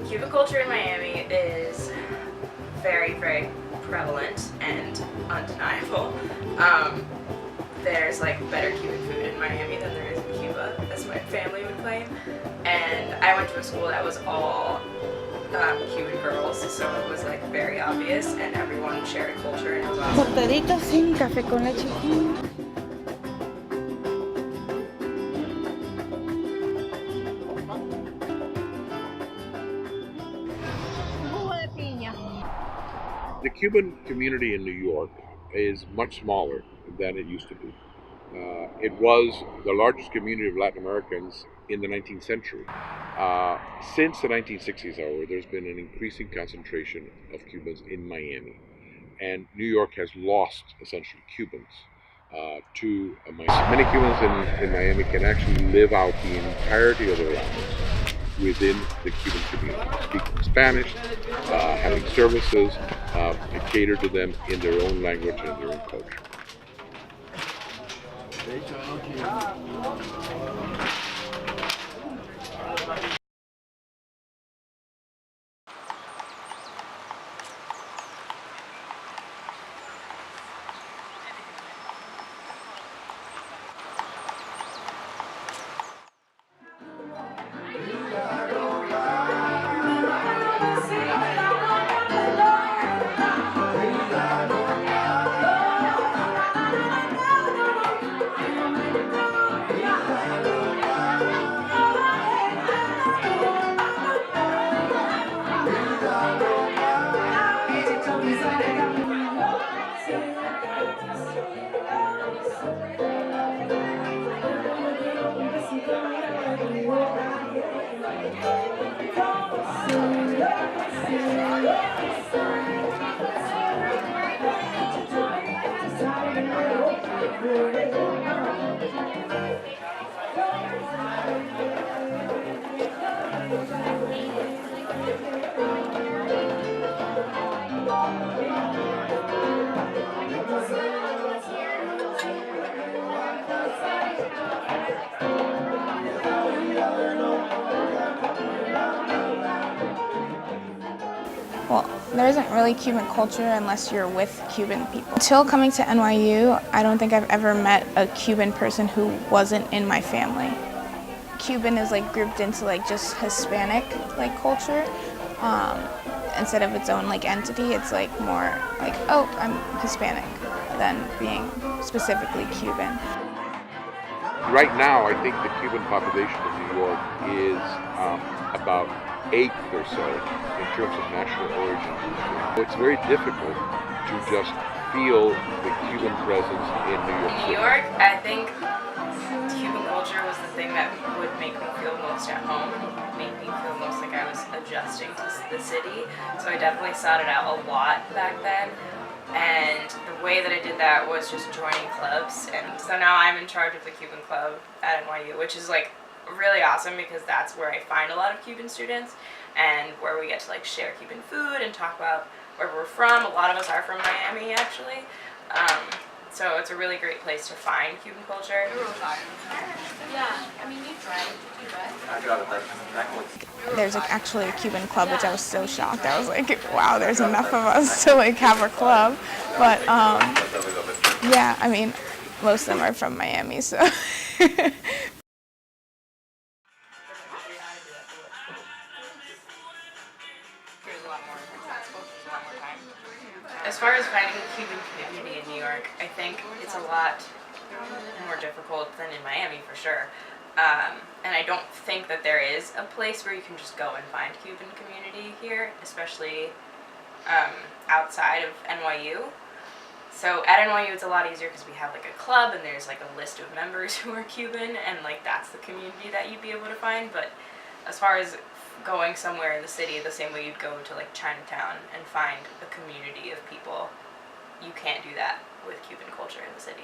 Cuban culture in Miami is very, very prevalent and undeniable. There's like better Cuban food in Miami than there is in Cuba, as my family would claim. And I went to a school that was all Cuban girls, so it was like very obvious, and everyone shared a culture, and it was awesome. Tostaditos sin café con leche. Jugo de piña. The Cuban community in New York is much smaller than it used to be. It was the largest community of Latin Americans in the 19th century. Since the 1960s, however, there's been an increasing concentration of Cubans in Miami, and New York has lost essentially Cubans to Miami. Many Cubans in Miami can actually live out the entirety of their lives within the Cuban community, speaking Spanish, having services cater to them in their own language and their own culture. Well, there isn't really Cuban culture unless you're with Cuban people. Until coming to NYU, I don't think I've ever met a Cuban person who wasn't in my family. Cuban is like grouped into like just Hispanic like culture. Instead of its own like entity, it's like more like, oh, I'm Hispanic, than being specifically Cuban. Right now, I think the Cuban population of New York is about eighth or so in terms of national origin. It's very difficult to just feel the Cuban presence in New York City. In New York, I think Cuban culture was the thing that would make me feel most at home, make me feel most like I was adjusting to the city. So I definitely sought it out a lot back then. And the way that I did that was just joining clubs. And so now I'm in charge of the Cuban club at NYU, which is like really awesome because that's where I find a lot of Cuban students and where we get to like share Cuban food and talk about where we're from. A lot of us are from Miami actually. So it's a really great place to find Cuban culture. Yeah, I mean, you drive. There's like actually a Cuban club, which I was so shocked. I was like, wow, there's enough of us to like have a club. But yeah, I mean, most of them are from Miami, so. As far as finding a Cuban community in New York, I think it's a lot more difficult than in Miami for sure. And I don't think that there is a place where you can just go and find Cuban community here, especially outside of NYU. So at NYU it's a lot easier because we have like a club and there's like a list of members who are Cuban, and like that's the community that you'd be able to find. But as far as going somewhere in the city the same way you'd go to like Chinatown and find a community of people, you can't do that with Cuban culture in the city.